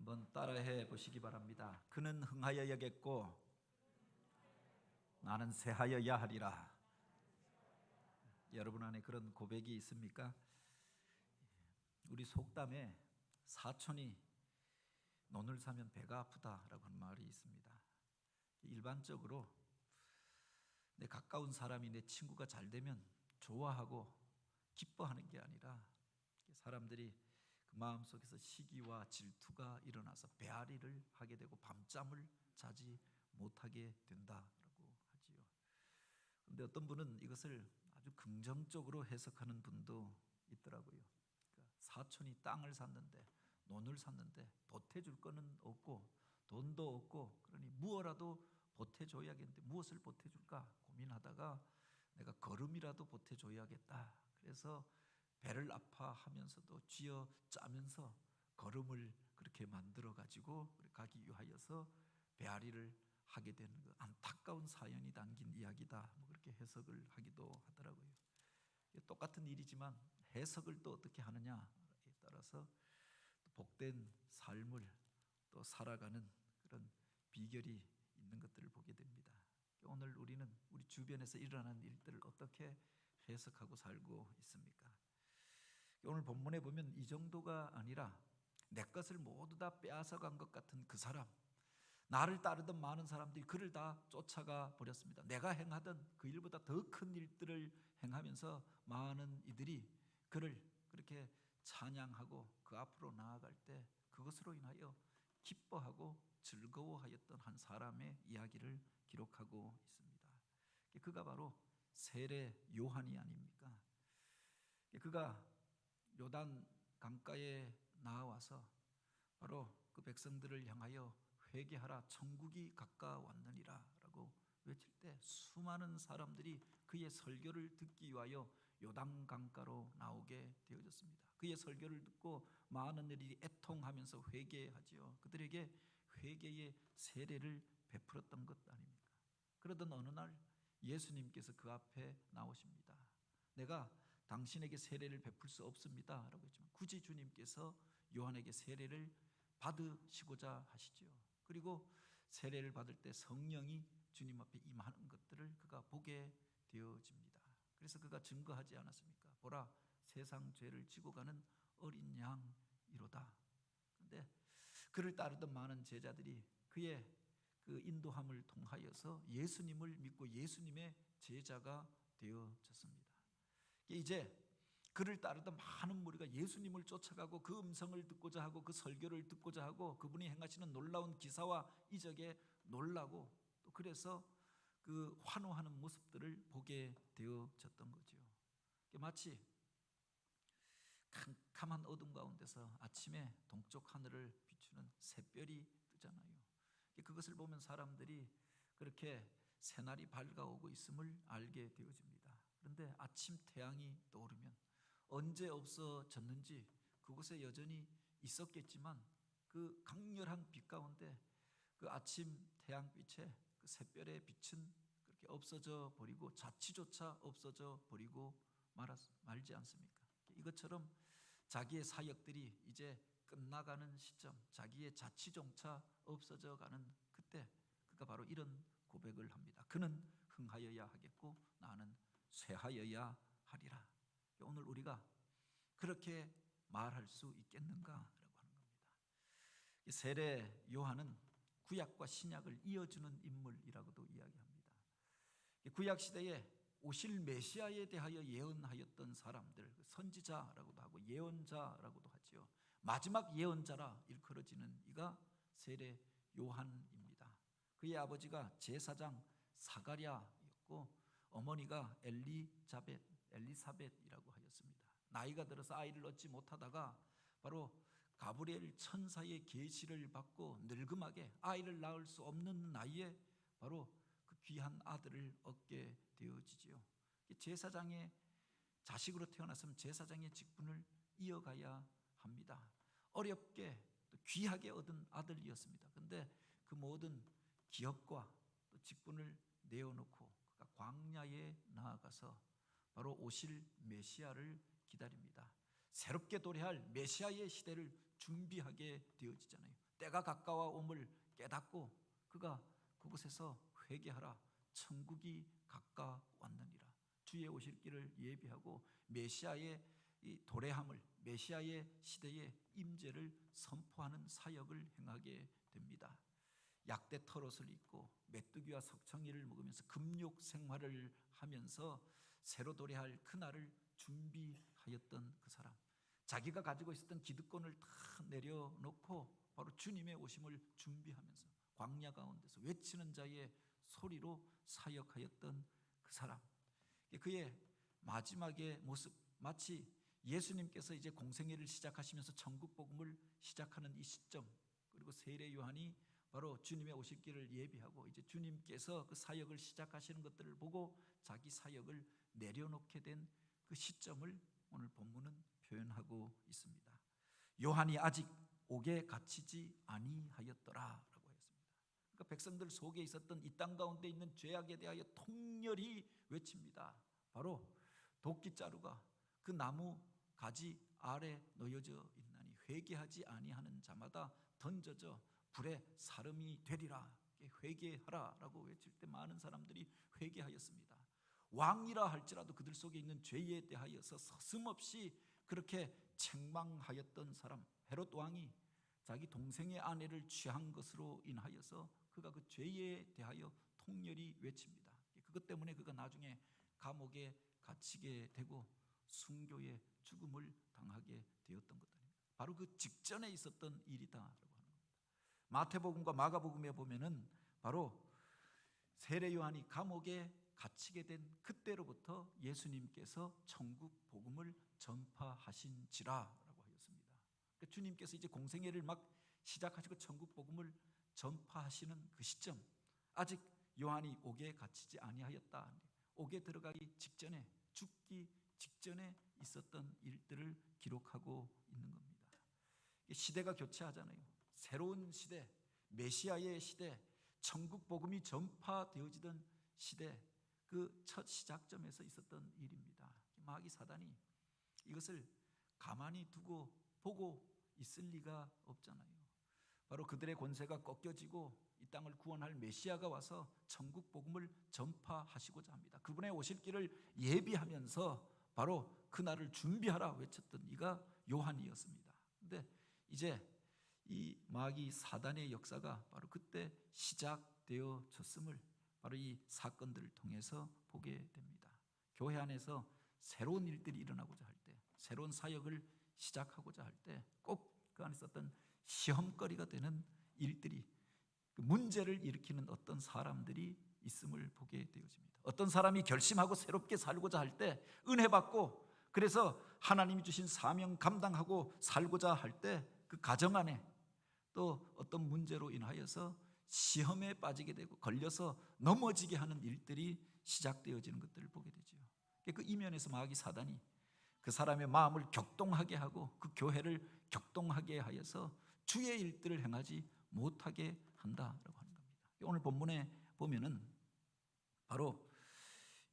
한번 따라해 보시기 바랍니다. 그는 흥하여 여겼고 나는 쇠하여야 하리라. 여러분 안에 그런 고백이 있습니까? 우리 속담에 사촌이 논을 사면 배가 아프다라고 하는 말이 있습니다. 일반적으로 내 가까운 사람이, 내 친구가 잘 되면 좋아하고 기뻐하는 게 아니라 사람들이 그 마음속에서 시기와 질투가 일어나서 배앓이를 하게 되고 밤잠을 자지 못하게 된다라고 하지요. 그런데 어떤 분은 이것을 아주 긍정적으로 해석하는 분도 있더라고요. 그러니까 사촌이 땅을 샀는데, 논을 샀는데 보태줄 거는 없고 돈도 없고, 그러니 무엇라도 보태줘야겠는데 무엇을 보태줄까 고민하다가 내가 거름이라도 보태줘야겠다. 그래서 배를 아파하면서도 쥐어 짜면서 거름을 그렇게 만들어 가지고 가기 위하여서 배앓이를 하게 되는 그 안타까운 사연이 담긴 이야기다, 그렇게 해석을 하기도 하더라고요. 똑같은 일이지만 해석을 또 어떻게 하느냐에 따라서 복된 삶을 또 살아가는 그런 비결이 있는 것들을 보게 됩니다. 오늘 우리는 우리 주변에서 일어나는 일들을 어떻게 해석하고 살고 있습니까? 오늘 본문에 보면 이 정도가 아니라 내 것을 모두 다 빼앗아간 것 같은 그 사람, 나를 따르던 많은 사람들이 그를 다 쫓아가 버렸습니다. 내가 행하던 그 일보다 더 큰 일들을 행하면서 많은 이들이 그를 그렇게 찬양하고 그 앞으로 나아갈 때 그것으로 인하여 기뻐하고 즐거워하였던 한 사람의 이야기를 기록하고 있습니다. 그가 바로 세례 요한이 아닙니까? 그가 요단 강가에 나와서 바로 그 백성들을 향하여 회개하라, 천국이 가까웠느니라 라고 외칠 때 수많은 사람들이 그의 설교를 듣기 위하여 요단 강가로 나오게 되어졌습니다. 그의 설교를 듣고 많은 이들이 애통하면서 회개하지요. 그들에게 회개의 세례를 베풀었던 것 아닙니까? 그러던 어느 날 예수님께서 그 앞에 나오십니다. 내가 당신에게 세례를 베풀 수 없습니다 라고 했지만 굳이 주님께서 요한에게 세례를 받으시고자 하시죠. 그리고 세례를 받을 때 성령이 주님 앞에 임하는 것들을 그가 보게 되어집니다. 그래서 그가 증거하지 않았습니까? 보라, 세상 죄를 지고 가는 어린 양이로다. 그런데 그를 따르던 많은 제자들이 그의 그 인도함을 통하여서 예수님을 믿고 예수님의 제자가 되어졌습니다. 이제 그를 따르던 많은 무리가 예수님을 쫓아가고 그 음성을 듣고자 하고 그 설교를 듣고자 하고 그분이 행하시는 놀라운 기사와 이적에 놀라고 또 그래서 그 환호하는 모습들을 보게 되어졌던 거죠. 마치 캄캄한 어둠 가운데서 아침에 동쪽 하늘을 비추는 샛별이 뜨잖아요. 그것을 보면 사람들이 그렇게 새날이 밝아오고 있음을 알게 되어집니다. 그런데 아침 태양이 떠오르면 언제 없어졌는지 그곳에 여전히 있었겠지만 그 강렬한 빛 가운데 그 아침 태양빛에 그 샛별의 빛은 그렇게 없어져 버리고 자취조차 없어져 버리고 말지 않습니까? 이것처럼 자기의 사역들이 이제 끝나가는 시점, 자기의 자취조차 없어져 가는 그때 그가 바로 이런 고백을 합니다. 그는 흥하여야 하겠고 나는 쇠하여야 하리라. 오늘 우리가 그렇게 말할 수 있겠는가라고 하는 겁니다. 세례 요한은 구약과 신약을 이어주는 인물이라고도 이야기합니다. 구약 시대에 오실 메시아에 대하여 예언하였던 사람들, 선지자라고도 하고 예언자라고도 하지요. 마지막 예언자라 일컬어지는 이가 세례 요한입니다. 그의 아버지가 제사장 사가랴였고 어머니가 엘리사벳이라고 하였습니다. 나이가 들어서 아이를 얻지 못하다가 바로 가브리엘 천사의 계시를 받고 늙음하게 아이를 낳을 수 없는 나이에 바로 그 귀한 아들을 얻게 되어지지요. 제사장의 자식으로 태어났으면 제사장의 직분을 이어가야 합니다. 어렵게 또 귀하게 얻은 아들이었습니다. 그런데 그 모든 기업과 또 직분을 내어놓고 그가 광야에 나아가서 바로 오실 메시아를 기다립니다. 새롭게 도래할 메시아의 시대를 준비하게 되어지잖아요. 때가 가까워옴을 깨닫고 그가 그곳에서 회개하라, 천국이 가까웠느니라. 주의 오실 길을 예비하고 메시아의 이 도래함을, 메시아의 시대의 임재를 선포하는 사역을 행하게 됩니다. 약대 털옷을 입고 메뚜기와 석청이를 먹으면서 금욕 생활을 하면서 새로 도래할 그날을 준비하였던 그 사람, 자기가 가지고 있었던 기득권을 다 내려놓고 바로 주님의 오심을 준비하면서 광야 가운데서 외치는 자의 소리로 사역하였던 그 사람, 그의 마지막의 모습, 마치 예수님께서 이제 공생애를 시작하시면서 천국 복음을 시작하는 이 시점, 그리고 세례 요한이 바로 주님의 오실 길을 예비하고 이제 주님께서 그 사역을 시작하시는 것들을 보고 자기 사역을 내려놓게 된 그 시점을 오늘 본문은 표현하고 있습니다. 요한이 아직 옥에 갇히지 아니하였더라라고 했습니다. 그러니까 백성들 속에 있었던 이 땅 가운데 있는 죄악에 대하여 통렬히 외칩니다. 바로 도끼자루가 그 나무 가지 아래 놓여져 있나니 회개하지 아니하는 자마다 던져져 불에 사름이 되리라. 회개하라라고 외칠 때 많은 사람들이 회개하였습니다. 왕이라 할지라도 그들 속에 있는 죄에 대하여서 서슴없이 그렇게 책망하였던 사람, 헤롯 왕이 자기 동생의 아내를 취한 것으로 인하여서 그가 그 죄에 대하여 통렬히 외칩니다. 그것 때문에 그가 나중에 감옥에 갇히게 되고 순교의 죽음을 당하게 되었던 것 아닙니까? 바로 그 직전에 있었던 일이다라고 하는 겁니다. 마태복음과 마가복음에 보면은 바로 세례 요한이 감옥에 갇히게 된 그때로부터 예수님께서 천국 복음을 전파하신지라라고 하였습니다. 그러니까 주님께서 이제 공생애를 막 시작하시고 천국 복음을 전파하시는 그 시점, 아직 요한이 옥에 갇히지 아니하였다, 옥에 들어가기 직전에, 죽기 직전에 있었던 일들을 기록하고 있는 겁니다. 시대가 교체하잖아요. 새로운 시대, 메시아의 시대, 천국 복음이 전파되어지던 시대, 그 첫 시작점에서 있었던 일입니다. 마귀 사단이 이것을 가만히 두고 보고 있을 리가 없잖아요. 바로 그들의 권세가 꺾여지고 이 땅을 구원할 메시아가 와서 천국 복음을 전파하시고자 합니다. 그분의 오실 길을 예비하면서 바로 그날을 준비하라 외쳤던 이가 요한이었습니다. 그런데 이제 이 마귀 사단의 역사가 바로 그때 시작되어졌음을 바로 이 사건들을 통해서 보게 됩니다. 교회 안에서 새로운 일들이 일어나고자 할 때, 새로운 사역을 시작하고자 할 때 꼭 그 안에 있었던 시험거리가 되는 일들이, 그 문제를 일으키는 어떤 사람들이 있음을 보게 되어집니다. 어떤 사람이 결심하고 새롭게 살고자 할 때, 은혜 받고 그래서 하나님이 주신 사명 감당하고 살고자 할 때 그 가정 안에 또 어떤 문제로 인하여서 시험에 빠지게 되고 걸려서 넘어지게 하는 일들이 시작되어지는 것들을 보게 되죠. 그 이면에서 마귀 사단이 그 사람의 마음을 격동하게 하고 그 교회를 격동하게 하여서 주의 일들을 행하지 못하게 한다라고 하는 겁니다. 오늘 본문에 보면은 바로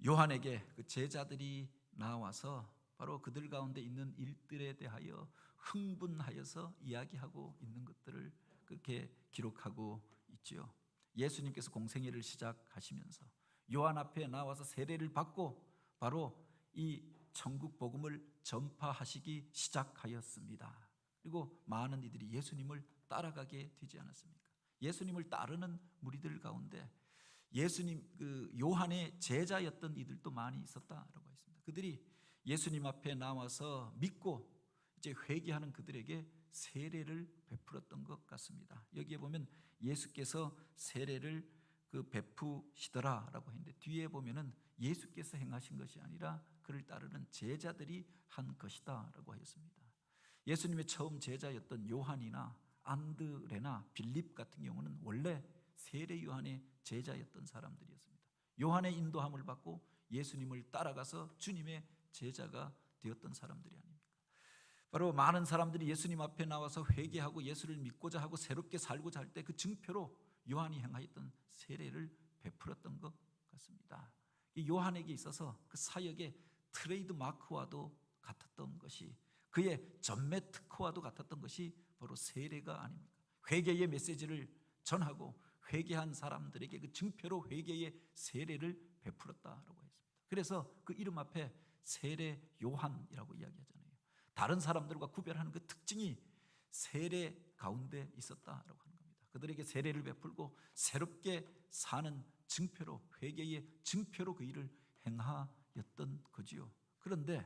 요한에게 그 제자들이 나와서 바로 그들 가운데 있는 일들에 대하여 흥분하여서 이야기하고 있는 것들을 그렇게 기록하고 있지요. 예수님께서 공생애를 시작하시면서 요한 앞에 나와서 세례를 받고 바로 이 천국 복음을 전파하시기 시작하였습니다. 그리고 많은 이들이 예수님을 따라가게 되지 않았습니까? 예수님을 따르는 무리들 가운데 예수님 그 요한의 제자였던 이들도 많이 있었다라고 했습니다. 그들이 예수님 앞에 나와서 믿고 이제 회개하는 그들에게 세례를 베풀었던 것 같습니다. 여기에 보면 예수께서 세례를 그 베푸시더라라고 했는데 뒤에 보면은 예수께서 행하신 것이 아니라 그를 따르는 제자들이 한 것이다라고 하였습니다. 예수님의 처음 제자였던 요한이나 안드레나 빌립 같은 경우는 원래 세례 요한의 제자였던 사람들이었습니다. 요한의 인도함을 받고 예수님을 따라가서 주님의 제자가 되었던 사람들이 아닙니까? 바로 많은 사람들이 예수님 앞에 나와서 회개하고 예수를 믿고자 하고 새롭게 살고자 할 때 그 증표로 요한이 행하였던 세례를 베풀었던 것 같습니다. 이 요한에게 있어서 그 사역의 트레이드 마크와도 같았던 것이, 그의 전매 특허와도 같았던 것이 바로 세례가 아닙니까? 회개의 메시지를 전하고 회개한 사람들에게 그 증표로 회개의 세례를 베풀었다라고 했습니다. 그래서 그 이름 앞에 세례 요한이라고 이야기하잖아요. 다른 사람들과 구별하는 그 특징이 세례 가운데 있었다라고 하는 겁니다. 그들에게 세례를 베풀고 새롭게 사는 증표로, 회개의 증표로 그 일을 행하였던 거지요. 그런데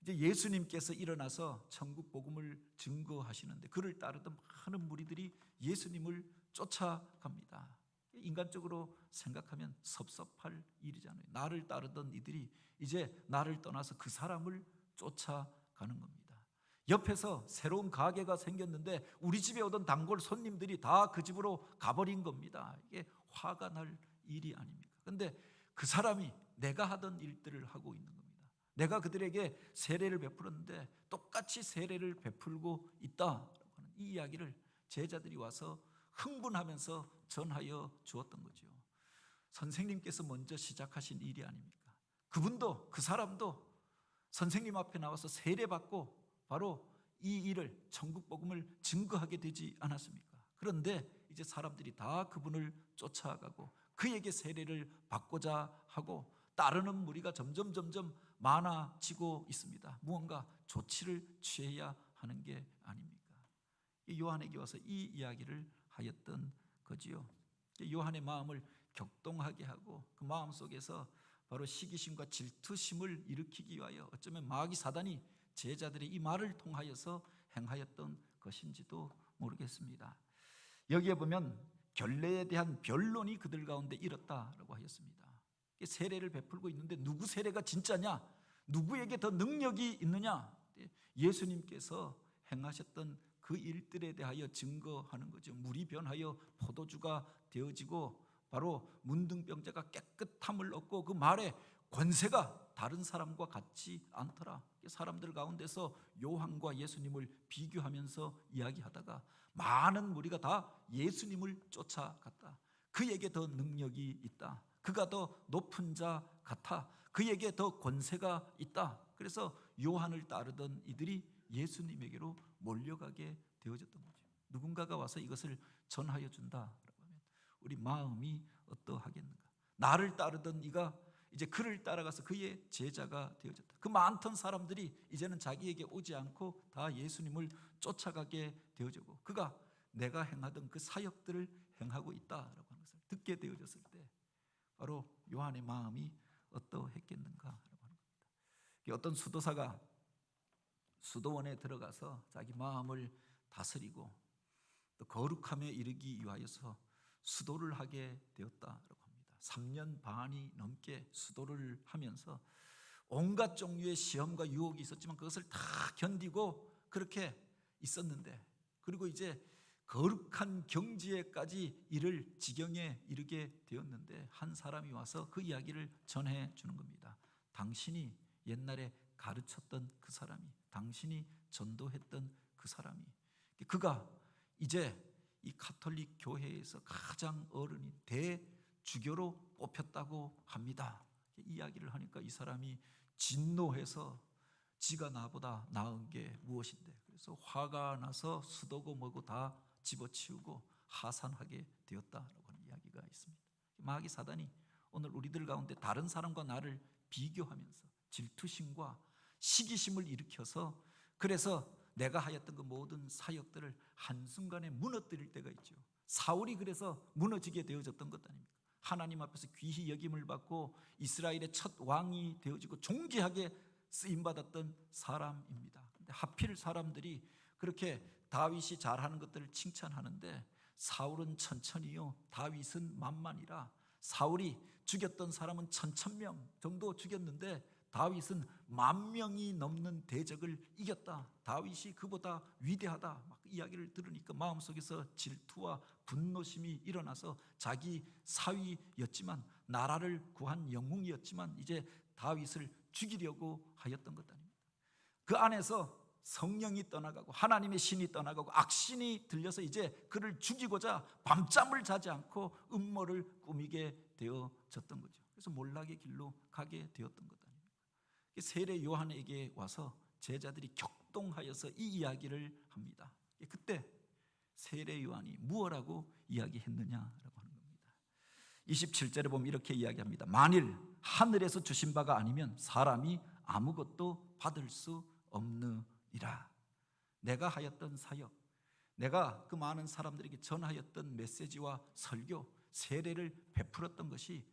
이제 예수님께서 일어나서 천국 복음을 증거하시는데 그를 따르던 많은 무리들이 예수님을 쫓아갑니다. 인간적으로 생각하면 섭섭할 일이잖아요. 나를 따르던 이들이 이제 나를 떠나서 그 사람을 쫓아가는 겁니다. 옆에서 새로운 가게가 생겼는데 우리 집에 오던 단골 손님들이 다 그 집으로 가버린 겁니다. 이게 화가 날 일이 아닙니까? 그런데 그 사람이 내가 하던 일들을 하고 있는 겁니다. 내가 그들에게 세례를 베풀었는데 똑같이 세례를 베풀고 있다라고 하는 이 이야기를 제자들이 와서 흥분하면서 전하여 주었던 거죠. 선생님께서 먼저 시작하신 일이 아닙니까? 그분도, 그 사람도 선생님 앞에 나와서 세례받고 바로 이 일을, 천국 복음을 증거하게 되지 않았습니까? 그런데 이제 사람들이 다 그분을 쫓아가고 그에게 세례를 받고자 하고 따르는 무리가 점점 많아지고 있습니다. 무언가 조치를 취해야 하는 게 아닙니까? 요한에게 와서 이 이야기를 하였던 거지요. 요한의 마음을 격동하게 하고 그 마음 속에서 바로 시기심과 질투심을 일으키기 위하여 어쩌면 마귀 사단이 제자들의 이 말을 통하여서 행하였던 것인지도 모르겠습니다. 여기에 보면 결례에 대한 변론이 그들 가운데 일었다라고 하였습니다. 세례를 베풀고 있는데 누구 세례가 진짜냐? 누구에게 더 능력이 있느냐? 예수님께서 행하셨던 그 일들에 대하여 증거하는 거죠. 물이 변하여 포도주가 되어지고 바로 문둥병자가 깨끗함을 얻고 그 말에 권세가 다른 사람과 같지 않더라. 사람들 가운데서 요한과 예수님을 비교하면서 이야기하다가 많은 무리가 다 예수님을 쫓아갔다. 그에게 더 능력이 있다. 그가 더 높은 자 같아. 그에게 더 권세가 있다. 그래서 요한을 따르던 이들이 예수님에게로 몰려가게 되어졌던 거죠. 누군가가 와서 이것을 전하여 준다라고 하면 우리 마음이 어떠하겠는가? 나를 따르던 이가 이제 그를 따라가서 그의 제자가 되어졌다. 그 많던 사람들이 이제는 자기에게 오지 않고 다 예수님을 쫓아가게 되어지고 그가 내가 행하던 그 사역들을 행하고 있다라고 하는 것을 듣게 되어졌을 때 바로 요한의 마음이 어떠했겠는가 하는 겁니다. 어떤 수도사가 수도원에 들어가서 자기 마음을 다스리고 또 거룩함에 이르기 위하여서 수도를 하게 되었다라고 합니다. 3년 반이 넘게 수도를 하면서 온갖 종류의 시험과 유혹이 있었지만 그것을 다 견디고 그렇게 있었는데 그리고 이제 거룩한 경지에까지 이를 지경에 이르게 되었는데 한 사람이 와서 그 이야기를 전해 주는 겁니다. 당신이 옛날에 가르쳤던 그 사람이, 당신이 전도했던 그 사람이, 그가 이제 이 가톨릭 교회에서 가장 어른이 대주교로 뽑혔다고 합니다. 이야기를 하니까 이 사람이 진노해서 지가 나보다 나은 게 무엇인데, 그래서 화가 나서 수도고 뭐고 다 집어치우고 하산하게 되었다라고 하는 이야기가 있습니다. 마귀 사단이 오늘 우리들 가운데 다른 사람과 나를 비교하면서 질투심과 시기심을 일으켜서 그래서 내가 하였던 그 모든 사역들을 한순간에 무너뜨릴 때가 있죠. 사울이 그래서 무너지게 되어졌던 것 아닙니까? 하나님 앞에서 귀히 여김을 받고 이스라엘의 첫 왕이 되어지고 존귀하게 쓰임받았던 사람입니다. 근데 하필 사람들이 그렇게 다윗이 잘하는 것들을 칭찬하는데 사울은 천천히요 다윗은 만만이라. 사울이 죽였던 사람은 1000명 정도 죽였는데 다윗은 10,000명이 넘는 대적을 이겼다. 다윗이 그보다 위대하다. 막 이야기를 들으니까 마음속에서 질투와 분노심이 일어나서 자기 사위였지만 나라를 구한 영웅이었지만 이제 다윗을 죽이려고 하였던 것 아닙니까? 그 안에서 성령이 떠나가고 하나님의 신이 떠나가고 악신이 들려서 이제 그를 죽이고자 밤잠을 자지 않고 음모를 꾸미게 되어졌던 거죠. 그래서 몰락의 길로 가게 되었던 것 아닙니까? 세례 요한에게 와서 제자들이 격동하여서 이 이야기를 합니다. 그때 세례 요한이 무엇라고 이야기했느냐라고 하는 겁니다. 27절에 보면 이렇게 이야기합니다. 만일 하늘에서 주신 바가 아니면 사람이 아무것도 받을 수 없느니라. 내가 하였던 사역, 내가 그 많은 사람들에게 전하였던 메시지와 설교, 세례를 베풀었던 것이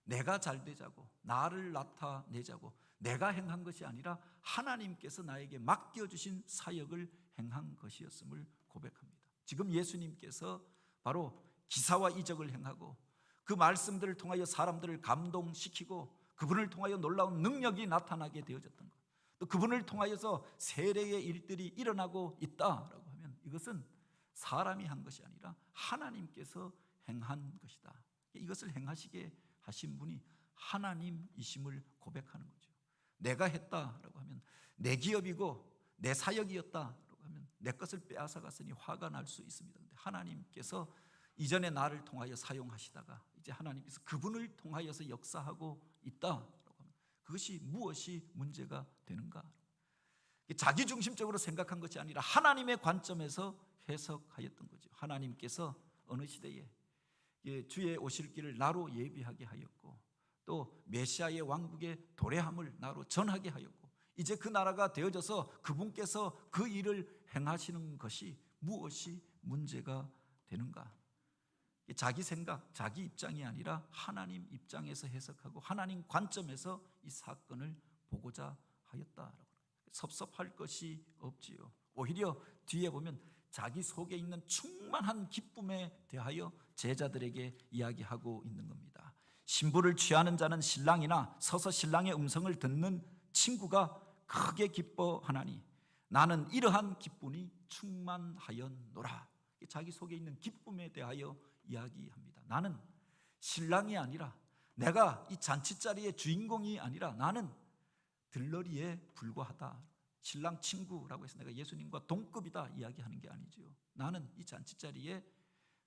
내가 잘 되자고, 나를 나타내자고 내가 행한 것이 아니라 하나님께서 나에게 맡겨주신 사역을 행한 것이었음을 고백합니다. 지금 예수님께서 바로 기사와 이적을 행하고 그 말씀들을 통하여 사람들을 감동시키고 그분을 통하여 놀라운 능력이 나타나게 되어졌던 것, 또 그분을 통하여서 세례의 일들이 일어나고 있다라고 하면 이것은 사람이 한 것이 아니라 하나님께서 행한 것이다. 이것을 행하시게 하신 분이 하나님이심을 고백하는 거죠. 내가 했다라고 하면 내 기업이고 내 사역이었다라고 하면 내 것을 빼앗아갔으니 화가 날 수 있습니다. 그런데 하나님께서 이전에 나를 통하여 사용하시다가 이제 하나님께서 그분을 통하여서 역사하고 있다라고 하면 그것이 무엇이 문제가 되는가? 자기중심적으로 생각한 것이 아니라 하나님의 관점에서 해석하였던 거죠. 하나님께서 어느 시대에 주의 오실 길을 나로 예비하게 하였고 또 메시아의 왕국의 도래함을 나로 전하게 하였고 이제 그 나라가 되어져서 그분께서 그 일을 행하시는 것이 무엇이 문제가 되는가? 자기 생각, 자기 입장이 아니라 하나님 입장에서 해석하고 하나님 관점에서 이 사건을 보고자 하였다라고. 섭섭할 것이 없지요. 오히려 뒤에 보면 자기 속에 있는 충만한 기쁨에 대하여 제자들에게 이야기하고 있는 겁니다. 신부를 취하는 자는 신랑이나 서서 신랑의 음성을 듣는 친구가 크게 기뻐하나니 나는 이러한 기쁨이 충만하였노라. 자기 속에 있는 기쁨에 대하여 이야기합니다. 나는 신랑이 아니라 내가 이 잔치자리의 주인공이 아니라 나는 들러리에 불과하다. 신랑 친구라고 해서 내가 예수님과 동급이다 이야기하는 게 아니죠. 나는 이 잔치자리에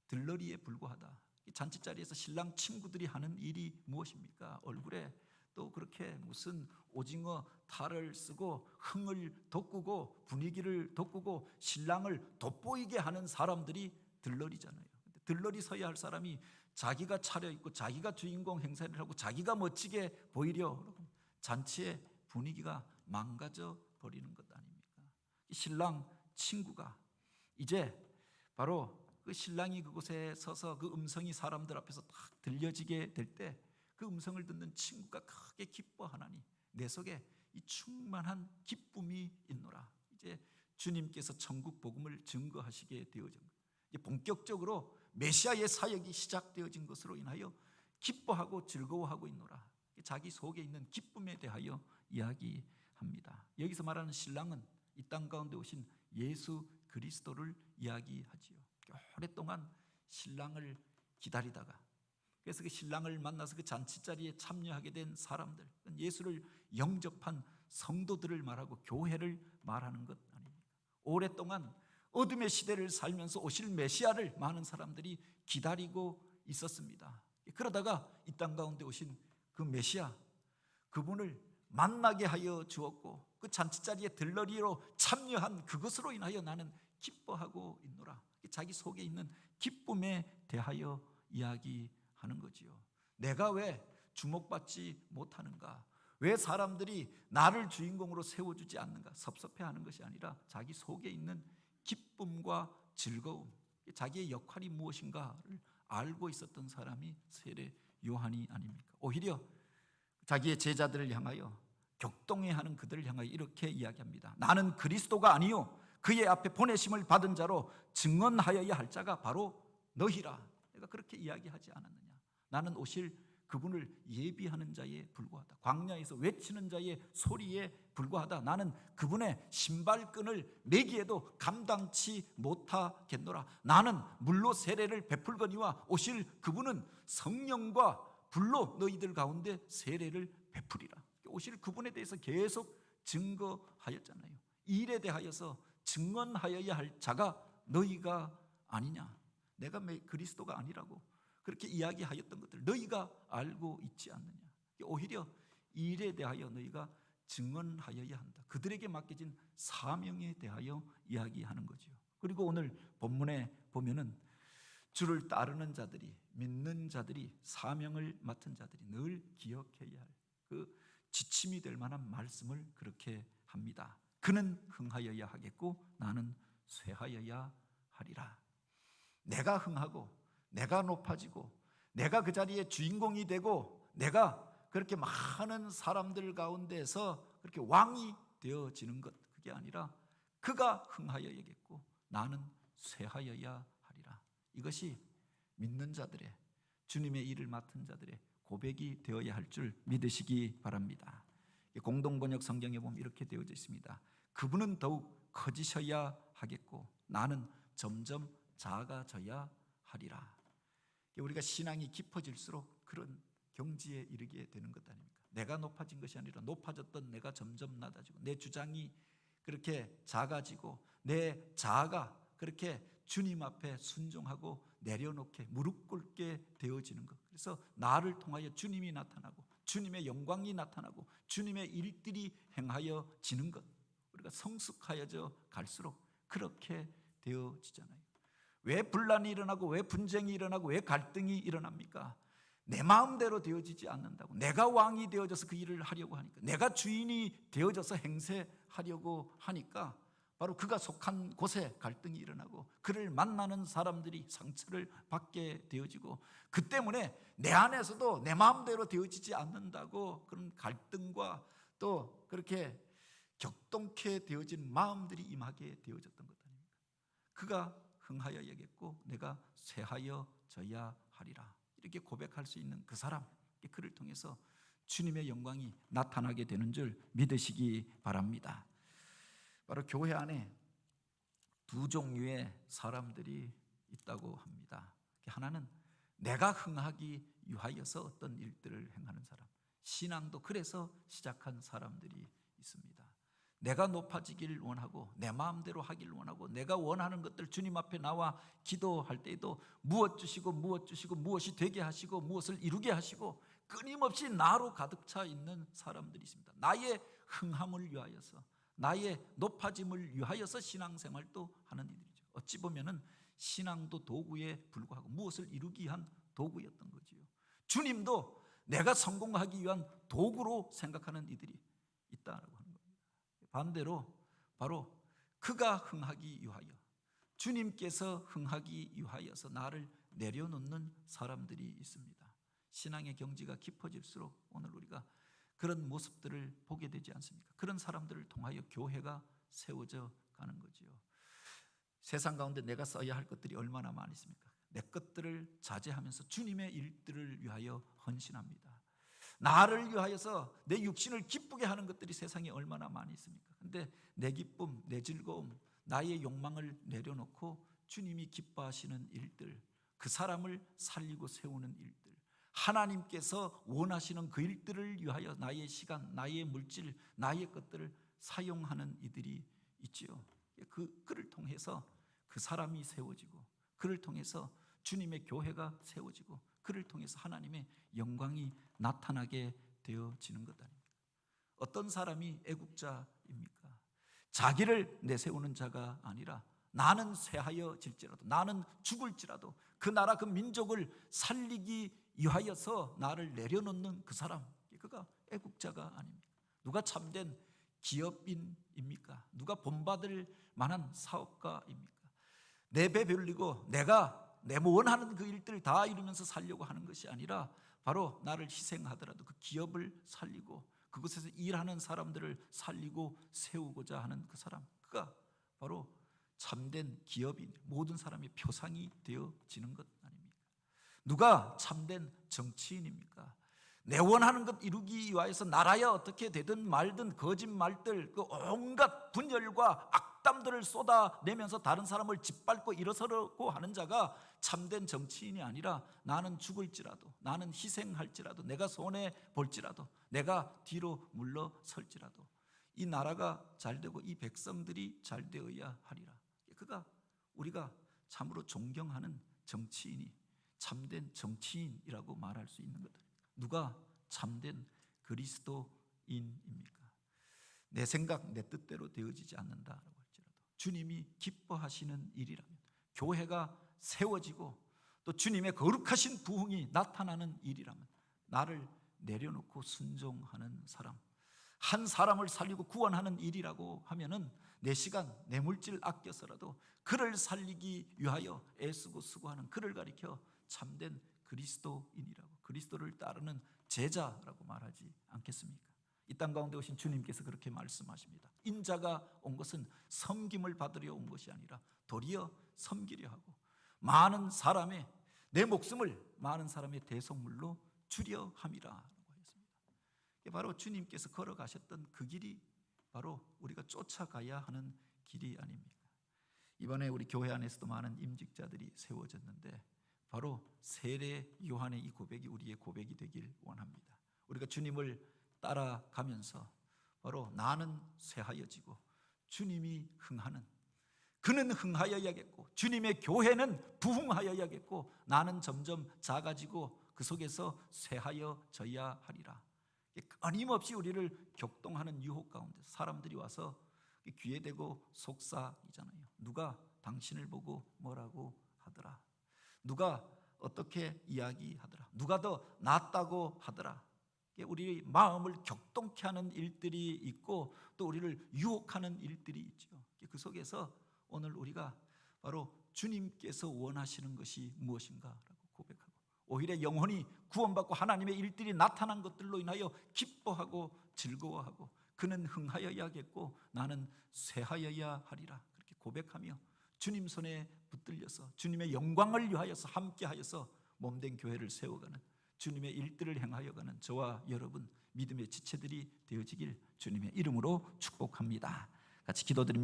들러리에 불과하다. 이 잔치자리에서 신랑 친구들이 하는 일이 무엇입니까? 얼굴에 또 그렇게 무슨 오징어 탈을 쓰고 흥을 돋구고 분위기를 돋구고 신랑을 돋보이게 하는 사람들이 들러리잖아요. 들러리 서야 할 사람이 자기가 차려입고 자기가 주인공 행세를 하고 자기가 멋지게 보이려 잔치의 분위기가 망가져 버리는 것 아닙니까? 신랑 친구가 이제 바로 그 신랑이 그곳에 서서 그 음성이 사람들 앞에서 딱 들려지게 될 때 그 음성을 듣는 친구가 크게 기뻐하나니 내 속에 이 충만한 기쁨이 있노라. 이제 주님께서 천국 복음을 증거하시게 되어진 거예요. 본격적으로 메시아의 사역이 시작되어진 것으로 인하여 기뻐하고 즐거워하고 있노라. 자기 속에 있는 기쁨에 대하여 이야기합니다. 여기서 말하는 신랑은 이 땅 가운데 오신 예수 그리스도를 이야기하지요. 오랫동안 신랑을 기다리다가 그래서 그 신랑을 만나서 그 잔치자리에 참여하게 된 사람들, 예수를 영접한 성도들을 말하고 교회를 말하는 것 아닙니까? 오랫동안 어둠의 시대를 살면서 오실 메시아를 많은 사람들이 기다리고 있었습니다. 그러다가 이 땅 가운데 오신 그 메시아, 그분을 만나게 하여 주었고 그 잔치자리에 들러리로 참여한 그것으로 인하여 나는 기뻐하고 있노라. 자기 속에 있는 기쁨에 대하여 이야기하는 거지요. 내가 왜 주목받지 못하는가? 왜 사람들이 나를 주인공으로 세워주지 않는가? 섭섭해하는 것이 아니라 자기 속에 있는 기쁨과 즐거움, 자기의 역할이 무엇인가를 알고 있었던 사람이 세례 요한이 아닙니까? 오히려 자기의 제자들을 향하여 격동해하는 그들을 향하여 이렇게 이야기합니다. 나는 그리스도가 아니요 그의 앞에 보내심을 받은 자로 증언하여야 할 자가 바로 너희라. 내가 그렇게 이야기하지 않았느냐? 나는 오실 그분을 예비하는 자에 불과하다. 광야에서 외치는 자의 소리에 불과하다. 나는 그분의 신발끈을 매기에도 감당치 못하겠노라. 나는 물로 세례를 베풀거니와 오실 그분은 성령과 불로 너희들 가운데 세례를 베풀이라. 오실 그분에 대해서 계속 증거하였잖아요. 이 일에 대하여서 증언하여야 할 자가 너희가 아니냐? 내가 그리스도가 아니라고 그렇게 이야기하였던 것들 너희가 알고 있지 않느냐? 오히려 이 일에 대하여 너희가 증언하여야 한다. 그들에게 맡겨진 사명에 대하여 이야기하는 거죠. 그리고 오늘 본문에 보면은 주를 따르는 자들이, 믿는 자들이, 사명을 맡은 자들이 늘 기억해야 할 그 지침이 될 만한 말씀을 그렇게 합니다. 그는 흥하여야 하겠고 나는 쇠하여야 하리라. 내가 흥하고 내가 높아지고 내가 그 자리에 주인공이 되고 내가 그렇게 많은 사람들 가운데서 그렇게 왕이 되어지는 것, 그게 아니라 그가 흥하여야겠고 나는 쇠하여야 하리라. 이것이 믿는 자들의, 주님의 일을 맡은 자들의 고백이 되어야 할 줄 믿으시기 바랍니다. 공동번역 성경에 보면 이렇게 되어져 있습니다. 그분은 더욱 커지셔야 하겠고 나는 점점 작아져야 하리라. 우리가 신앙이 깊어질수록 그런 경지에 이르게 되는 것 아닙니까? 내가 높아진 것이 아니라 높아졌던 내가 점점 낮아지고 내 주장이 그렇게 작아지고 내 자아가 그렇게 주님 앞에 순종하고 내려놓게 무릎 꿇게 되어지는 것. 그래서 나를 통하여 주님이 나타나고 주님의 영광이 나타나고 주님의 일들이 행하여지는 것. 우리가 성숙하여져 갈수록 그렇게 되어지잖아요. 왜 분란이 일어나고 왜 분쟁이 일어나고 왜 갈등이 일어납니까? 내 마음대로 되어지지 않는다고. 내가 왕이 되어져서 그 일을 하려고 하니까, 내가 주인이 되어져서 행세하려고 하니까 바로 그가 속한 곳에 갈등이 일어나고 그를 만나는 사람들이 상처를 받게 되어지고, 그 때문에 내 안에서도 내 마음대로 되어지지 않는다고 그런 갈등과 또 그렇게 격동케 되어진 마음들이 임하게 되어졌던 것 아닙니까? 그가 흥하여야겠고 내가 쇠하여져야 하리라. 이렇게 고백할 수 있는 그 사람, 그를 통해서 주님의 영광이 나타나게 되는 줄 믿으시기 바랍니다. 바로 교회 안에 두 종류의 사람들이 있다고 합니다. 하나는 내가 흥하기 위하여서 어떤 일들을 행하는 사람, 신앙도 그래서 시작한 사람들이 있습니다. 내가 높아지길 원하고 내 마음대로 하길 원하고 내가 원하는 것들 주님 앞에 나와 기도할 때에도 무엇 주시고 무엇이 되게 하시고 무엇을 이루게 하시고 끊임없이 나로 가득 차 있는 사람들이 있습니다. 나의 흥함을 위하여서, 나의 높아짐을 위하여서 신앙생활도 하는 이들이죠. 어찌 보면은 신앙도 도구에 불과하고 무엇을 이루기 위한 도구였던 거지요. 주님도 내가 성공하기 위한 도구로 생각하는 이들이 있다라고 합니다. 반대로 바로 그가 흥하기 위하여, 주님께서 흥하기 위하여서 나를 내려놓는 사람들이 있습니다. 신앙의 경지가 깊어질수록 오늘 우리가 그런 모습들을 보게 되지 않습니까? 그런 사람들을 통하여 교회가 세워져 가는 거지요. 세상 가운데 내가 써야 할 것들이 얼마나 많이 있습니까? 내 것들을 자제하면서 주님의 일들을 위하여 헌신합니다. 나를 위하여서 내 육신을 기쁘게 하는 것들이 세상에 얼마나 많이 있습니까? 근데 내 기쁨, 내 즐거움, 나의 욕망을 내려놓고 주님이 기뻐하시는 일들, 그 사람을 살리고 세우는 일들, 하나님께서 원하시는 그 일들을 위하여 나의 시간, 나의 물질, 나의 것들을 사용하는 이들이 있지요. 그를 통해서 그 사람이 세워지고, 그를 통해서 주님의 교회가 세워지고, 그를 통해서 하나님의 영광이 나타나게 되어지는 것 아닙니까? 어떤 사람이 애국자입니까? 자기를 내세우는 자가 아니라 나는 쇠하여질지라도, 나는 죽을지라도 그 나라 그 민족을 살리기 위하여서 나를 내려놓는 그 사람, 그가 애국자가 아닙니까? 누가 참된 기업인입니까? 누가 본받을 만한 사업가입니까? 내 배 벌리고 내가 내 원하는 그 일들을 다 이루면서 살려고 하는 것이 아니라 바로 나를 희생하더라도 그 기업을 살리고 그곳에서 일하는 사람들을 살리고 세우고자 하는 그 사람, 그가 바로 참된 기업인, 모든 사람의 표상이 되어지는 것 아닙니까? 누가 참된 정치인입니까? 내 원하는 것 이루기 위하여서 나라야 어떻게 되든 말든 거짓말들, 그 온갖 분열과 악담들을 쏟아내면서 다른 사람을 짓밟고 일어서려고 하는 자가 참된 정치인이 아니라 나는 죽을지라도, 나는 희생할지라도, 내가 손해 볼지라도, 내가 뒤로 물러설지라도 이 나라가 잘되고 이 백성들이 잘되어야 하리라. 그가 우리가 참으로 존경하는 정치인이 참된 정치인이라고 말할 수 있는 것. 누가 참된 그리스도인입니까? 내 생각, 내 뜻대로 되어지지 않는다라고 할지라도 주님이 기뻐하시는 일이라면, 교회가 세워지고 또 주님의 거룩하신 부흥이 나타나는 일이라면, 나를 내려놓고 순종하는 사람, 한 사람을 살리고 구원하는 일이라고 하면은 내 시간, 내 물질 아껴서라도 그를 살리기 위하여 애쓰고 수고하는 그를 가리켜 참된 그리스도인이라고, 그리스도를 따르는 제자라고 말하지 않겠습니까? 이 땅 가운데 오신 주님께서 그렇게 말씀하십니다. 인자가 온 것은 섬김을 받으려 온 것이 아니라 도리어 섬기려 하고 많은 사람의, 내 목숨을 많은 사람의 대속물로 주려 함이라 했습니다. 바로 주님께서 걸어가셨던 그 길이 바로 우리가 쫓아가야 하는 길이 아닙니까? 이번에 우리 교회 안에서도 많은 임직자들이 세워졌는데 바로 세례 요한의 이 고백이 우리의 고백이 되길 원합니다. 우리가 주님을 따라가면서 바로 나는 쇠하여지고 주님이 흥하는, 그는 흥하여야겠고 주님의 교회는 부흥하여야겠고 나는 점점 작아지고 그 속에서 쇠하여져야 하리라. 끊임없이 우리를 격동하는 유혹 가운데 사람들이 와서 귀에 대고 속삭이잖아요. 누가 당신을 보고 뭐라고 하더라, 누가 어떻게 이야기하더라, 누가 더 낫다고 하더라. 우리 마음을 격동케 하는 일들이 있고 또 우리를 유혹하는 일들이 있죠. 그 속에서 오늘 우리가 바로 주님께서 원하시는 것이 무엇인가라고 고백하고, 오히려 영혼이 구원받고 하나님의 일들이 나타난 것들로 인하여 기뻐하고 즐거워하고 그는 흥하여야겠고 나는 쇠하여야 하리라, 그렇게 고백하며 주님 손에 붙들려서 주님의 영광을 위하여서 함께하여서 몸된 교회를 세워가는, 주님의 일들을 행하여가는 저와 여러분 믿음의 지체들이 되어지길 주님의 이름으로 축복합니다. 같이 기도드립니다.